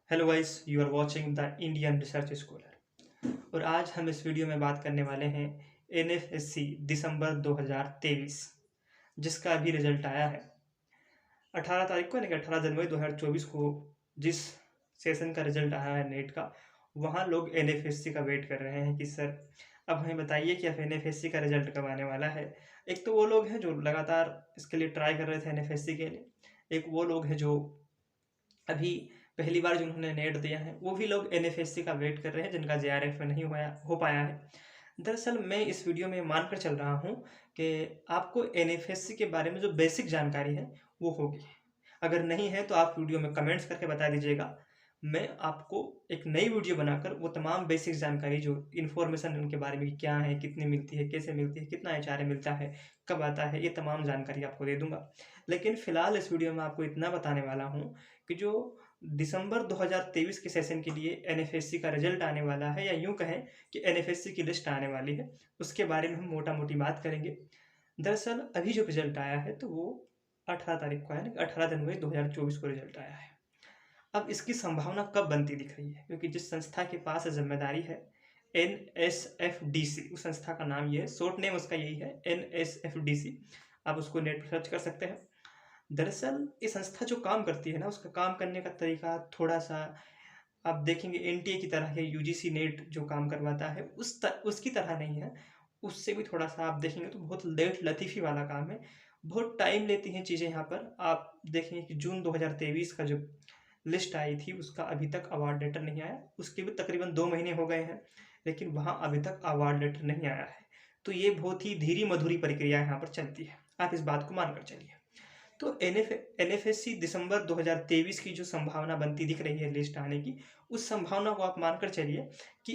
Hello guys, you are watching the Indian research scholar. और आज हम इस वीडियो में बात करने वाले हैं एनएफएससी दिसंबर 2023, जिसका अभी रिजल्ट आया है 18 तारीख को, यानी कि 18 जनवरी 2024 को। जिस सेशन का रिजल्ट आया है नेट का, वहाँ लोग एनएफएससी का वेट कर रहे हैं कि सर अब हमें बताइए कि अब एनएफएससी का रिजल्ट कब आने वाला है। एक तो वो लोग हैं जो लगातार इसके लिए ट्राई कर रहे थे एनएफएससी के लिए, एक वो लोग हैं जो अभी पहली बार जिन्होंने नेट दिया है, वो भी लोग एनएफएससी का वेट कर रहे हैं जिनका जेआरएफ नहीं हो पाया है। दरअसल मैं इस वीडियो में मानकर चल रहा हूँ कि आपको एनएफएससी के बारे में जो बेसिक जानकारी है वो होगी। अगर नहीं है तो आप वीडियो में कमेंट्स करके बता दीजिएगा। मैं आपको एक नई वीडियो बनाकर वो तमाम बेसिक जानकारी, जो इन्फॉर्मेशन उनके बारे में क्या है, कितनी मिलती है, कैसे मिलती है, कितना एचआरए मिलता है, कब आता है, ये तमाम जानकारी आपको दे दूंगा। लेकिन फिलहाल इस वीडियो में आपको इतना बताने वाला हूँ कि जो दिसंबर 2023 के सेशन के लिए एनएफएससी का रिजल्ट आने वाला है, या यूं कहें कि एनएफएससी की लिस्ट आने वाली है, उसके बारे में हम मोटा मोटी बात करेंगे। दरअसल अभी जो रिजल्ट आया है तो वो 18 तारीख को आया, 18 जनवरी 2024 को रिजल्ट आया है। अब इसकी संभावना कब बनती दिख रही है, क्योंकि जिस संस्था के पास जिम्मेदारी है NSFDC, उस संस्था का नाम ये है, शॉर्ट नेम उसका यही है NSFDC। आप उसको नेट पर सर्च कर सकते हैं। दरअसल ये संस्था जो काम करती है ना, उसका काम करने का तरीका थोड़ा सा आप देखेंगे एनटीए की तरह है। यूजीसी नेट जो काम करवाता है उसकी तरह नहीं है, उससे भी थोड़ा सा आप देखेंगे तो बहुत लेट लतीफ़ी वाला काम है। बहुत टाइम लेती हैं चीज़ें यहाँ पर। आप देखेंगे कि जून 2023 का जो लिस्ट आई थी उसका अभी तक अवार्ड लेटर नहीं आया, उसके भी तकरीबन 2 महीने हो गए हैं, लेकिन वहाँ अभी तक अवार्ड लेटर नहीं आया है। तो ये बहुत ही धीरी मधुरी प्रक्रिया यहाँ पर चलती है, आप इस बात को मानकर चलिए। तो एनएफएससी दिसंबर 2023 की जो संभावना बनती दिख रही है लिस्ट आने की, उस संभावना को आप मानकर चलिए कि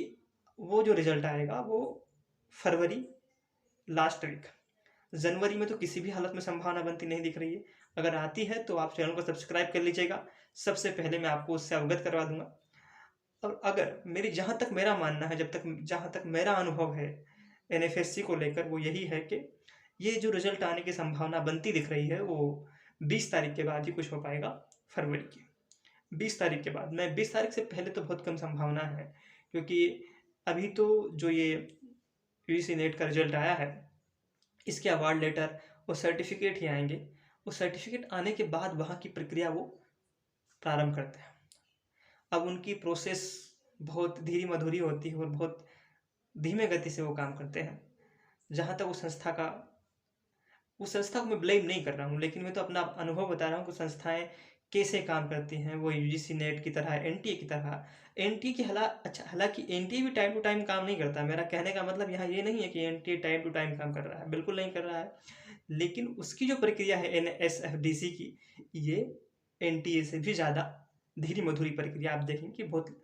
वो जो रिजल्ट आएगा वो फरवरी लास्ट वीक। जनवरी में तो किसी भी हालत में संभावना बनती नहीं दिख रही है। अगर आती है तो आप चैनल को सब्सक्राइब कर लीजिएगा, सबसे पहले मैं आपको उससे अवगत करवा दूंगा। और अगर मेरी जहाँ तक मेरा मानना है, जहाँ तक मेरा अनुभव है एनएफएससी को लेकर, वो यही है कि ये जो रिजल्ट आने की संभावना बनती दिख रही है वो 20 तारीख के बाद ही कुछ हो पाएगा, फरवरी की 20 तारीख के बाद। मैं 20 तारीख से पहले तो बहुत कम संभावना है, क्योंकि अभी तो जो ये यूजीसी नेट का रिजल्ट आया है, इसके अवार्ड लेटर और सर्टिफिकेट ही आएंगे। वो सर्टिफिकेट आने के बाद वहाँ की प्रक्रिया वो प्रारंभ करते हैं। अब उनकी प्रोसेस बहुत धीरी मधुरी होती है और बहुत धीमे गति से वो काम करते हैं। जहाँ तक उस संस्था को मैं ब्लेम नहीं कर रहा हूँ, लेकिन मैं तो अपना अनुभव बता रहा हूँ कि संस्थाएं कैसे काम करती हैं। वो यूजीसी नेट की तरह, एनटीए की तरह, एनटीए की हालांकि एनटीए भी टाइम टू टाइम काम नहीं करता। मेरा कहने का मतलब यहाँ ये नहीं है कि एनटीए टाइम टू टाइम काम कर रहा है, बिल्कुल नहीं कर रहा है। लेकिन उसकी जो प्रक्रिया है एनएसएफडीसी की, ये एनटीए से भी ज़्यादा धीरी मधुरी प्रक्रिया। आप देखेंगे कि बहुत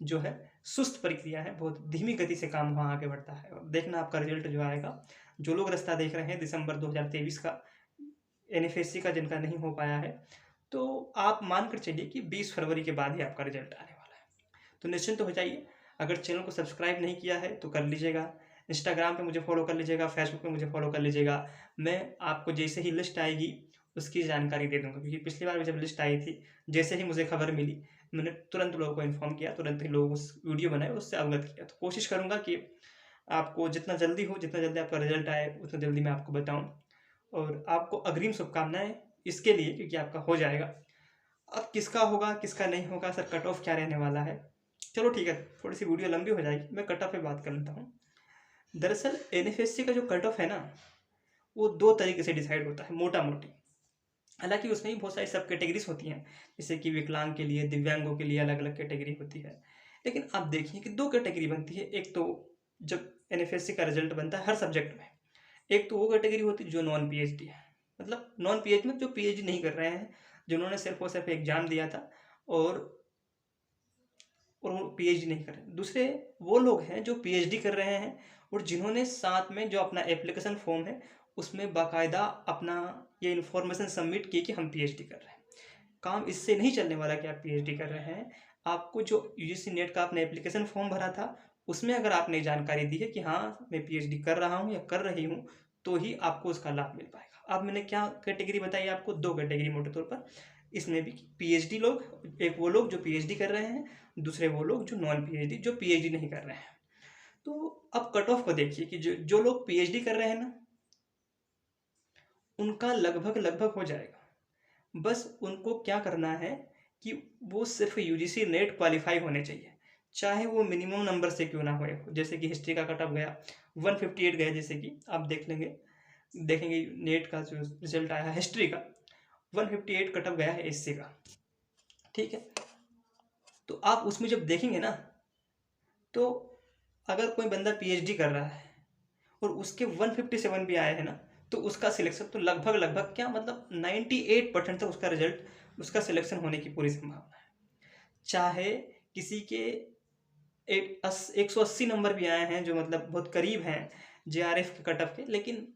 जो है सुस्त प्रक्रिया है, बहुत धीमी गति से काम वहाँ आगे बढ़ता है। और देखना आपका रिजल्ट जो आएगा, जो लोग रास्ता देख रहे हैं दिसंबर 2023 का एनएफएससी का, जिनका नहीं हो पाया है, तो आप मान कर चलिए कि 20 फरवरी के बाद ही आपका रिजल्ट आने वाला है। तो निश्चिंत हो जाइए। अगर चैनल को सब्सक्राइब नहीं किया है तो कर लीजिएगा, इंस्टाग्राम पे मुझे फॉलो कर लीजिएगा, फेसबुक पे मुझे फॉलो कर लीजिएगा। मैं आपको जैसे ही लिस्ट आएगी उसकी जानकारी दे दूंगा, क्योंकि पिछली बार जब लिस्ट आई थी, जैसे ही मुझे खबर मिली मैंने तुरंत लोगों को इन्फॉर्म किया, तुरंत ही लोगों को वीडियो बनाए, उससे अवगत किया। तो कोशिश करूँगा कि आपको जितना जल्दी आपका रिजल्ट आए उतना जल्दी मैं आपको बताऊँ। और आपको अग्रिम शुभकामनाएं इसके लिए, क्योंकि आपका हो जाएगा। अब किसका होगा किसका नहीं होगा, सर कट ऑफ क्या रहने वाला है, चलो ठीक है, थोड़ी सी वीडियो लंबी हो जाएगी, मैं कट ऑफ पे बात कर लेता हूँ। दरअसल एनएफएससी का जो कट ऑफ है ना, वो 2 तरीके से डिसाइड होता है मोटा मोटी। हालांकि उसमें भी बहुत सारी सब कैटेगरीज होती हैं, जैसे कि विकलांग के लिए, दिव्यांगों के लिए अलग अलग कैटेगरी होती है। लेकिन आप देखिए कि 2 कैटेगरी बनती है। एक तो जब एनएफएससी का रिजल्ट बनता है हर सब्जेक्ट में, एक तो वो कैटेगरी होती है जो नॉन पीएचडी है, मतलब नॉन पीएचडी में जो पीएचडी नहीं कर रहे हैं, जिन्होंने सिर्फ और सिर्फ एग्जाम दिया था और वो पीएचडी नहीं कर रहे। दूसरे वो लोग हैं जो पीएचडी कर रहे हैं और जिन्होंने साथ में जो अपना एप्लीकेशन फॉर्म है उसमें बाकायदा अपना ये इन्फॉर्मेशन सबमिट की कि हम पीएचडी कर रहे हैं। काम इससे नहीं चलने वाला कि आप पीएचडी कर रहे हैं। आपको जो यूजीसी नेट का आपने एप्लीकेशन फॉर्म भरा था उसमें अगर आपने जानकारी दी है कि हाँ मैं पीएचडी कर रहा हूँ या कर रही हूँ, तो ही आपको उसका लाभ मिल पाएगा। अब मैंने क्या कैटेगरी बताई आपको, 2 कैटेगरी मोटे तौर पर। इसमें भी पीएचडी लोग, एक वो लोग जो पीएचडी कर रहे हैं, दूसरे वो लोग जो नॉन पीएचडी जो पीएचडी नहीं कर रहे हैं। तो अब कट ऑफ को देखिए कि जो जो लोग पीएचडी कर रहे हैं ना, उनका लगभग लगभग हो जाएगा। बस उनको क्या करना है कि वो सिर्फ यूजीसी नेट क्वालिफाई होने चाहिए, चाहे वो मिनिमम नंबर से क्यों ना होए। जैसे कि हिस्ट्री का कट ऑफ गया 158 गया, जैसे कि आप देखेंगे नेट का जो रिजल्ट आया है हिस्ट्री का 158 कट ऑफ गया है एससी का, ठीक है। तो आप उसमें जब देखेंगे ना, तो अगर कोई बंदा पीएचडी कर रहा है और उसके 157 भी आए हैं ना, तो उसका सिलेक्शन तो लगभग लगभग क्या मतलब 98% तक उसका रिजल्ट, उसका सिलेक्शन होने की पूरी संभावना है। चाहे किसी के 180 नंबर भी आए हैं जो मतलब बहुत करीब हैं जेआरएफ के कट ऑफ के, लेकिन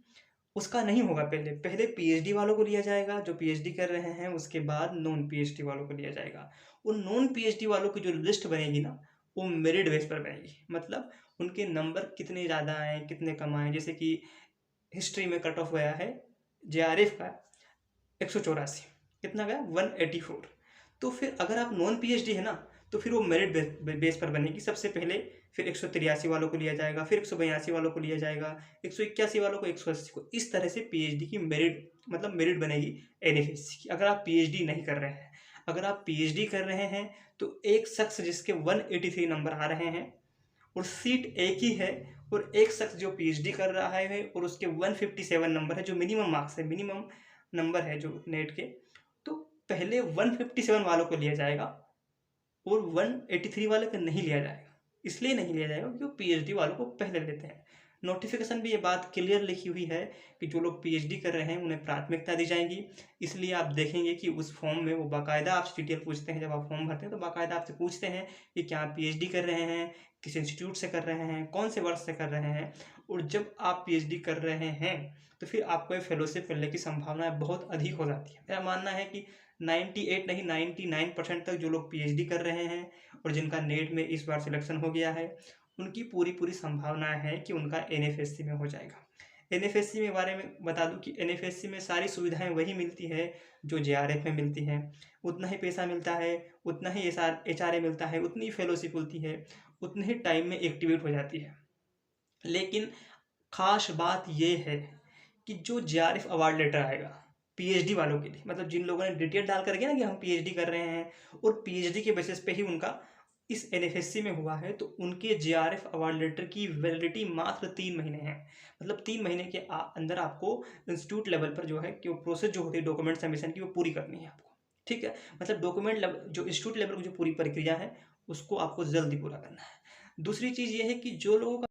उसका नहीं होगा। पहले पहले पीएचडी वालों को लिया जाएगा जो पीएचडी कर रहे हैं, उसके बाद नॉन पीएचडी वालों को लिया जाएगा। उन नॉन पीएचडी वालों की जो लिस्ट बनेगी ना, वो मेरिट बेस पर बनेगी, मतलब उनके नंबर कितने ज़्यादा आए कितने कम आए। जैसे कि हिस्ट्री में कट ऑफ गया है जेआरएफ का 184, कितना गया 184। तो फिर अगर आप नॉन पीएचडी है ना, तो फिर वो मेरिट बेस पर बनेगी सबसे पहले, फिर 183 वालों को लिया जाएगा, फिर 182 वालों को लिया जाएगा, 181 वालों को, 180 को। इस तरह से पीएचडी की मेरिट मतलब मेरिट बनेगी एनएफएससी की। अगर आप पीएचडी नहीं कर रहे हैं, अगर आप पीएचडी कर रहे हैं, तो एक शख्स जिसके 183 नंबर आ रहे हैं और सीट एक ही है, और एक शख्स जो पीएचडी कर रहा है और उसके 157 नंबर है, जो मिनिमम मार्क्स है, मिनिमम नंबर है जो नेट के, तो पहले 157 वालों को लिया जाएगा और 183 वाले को नहीं लिया जाएगा। इसलिए नहीं लिया जाएगा क्योंकि पीएचडी वालों को पहले लेते हैं। नोटिफिकेशन भी ये बात क्लियर लिखी हुई है कि जो लोग पीएचडी कर रहे हैं उन्हें प्राथमिकता दी जाएगी। इसलिए आप देखेंगे कि उस फॉर्म में वो बाकायदा आपसे डिटेल पूछते हैं। जब आप फॉर्म भरते हैं तो बाकायदा आपसे पूछते हैं कि क्या आप पीएचडी कर रहे हैं, किस इंस्टीट्यूट से कर रहे हैं, कौन से वर्ष से कर रहे हैं। और जब आप पीएचडी कर रहे हैं तो फिर आपको ये फेलोशिप मिलने की संभावनाएं बहुत अधिक हो जाती है। मेरा मानना है कि 98 नहीं 99% तक जो लोग पीएचडी कर रहे हैं और जिनका नेट में इस बार सिलेक्शन हो गया है, उनकी पूरी पूरी संभावना है कि उनका एनएफएससी में हो जाएगा। एनएफएससी में बारे में बता दूं कि एनएफएससी में सारी सुविधाएं वही मिलती है जो जेआरएफ में मिलती है। उतना ही पैसा मिलता है, उतना ही एचआरए मिलता है, उतनी ही फेलोशिप मिलती है, उतने ही टाइम में एक्टिवेट हो जाती है। लेकिन खास बात यह है कि जो जेआरएफ अवार्ड लेटर आएगा पीएचडी वालों के लिए, मतलब जिन लोगों ने डिटेल डाल करके ना कि हम पीएचडी कर रहे हैं और पीएचडी के बेसिस पे ही उनका इस एनएफएससी में हुआ है, तो उनके जेआरएफ अवार्ड लेटर की वैलिडिटी मात्र 3 महीने है। मतलब 3 महीने के अंदर आपको इंस्टीट्यूट लेवल पर जो है कि वो प्रोसेस जो होती है डॉक्यूमेंट सबमिशन की, वो पूरी करनी है आपको, ठीक है। मतलब डॉक्यूमेंट लेवल जो इंस्टीट्यूट लेवल की जो पूरी प्रक्रिया है उसको आपको जल्दी पूरा करना है। दूसरी चीज़ ये है कि जो लोगों का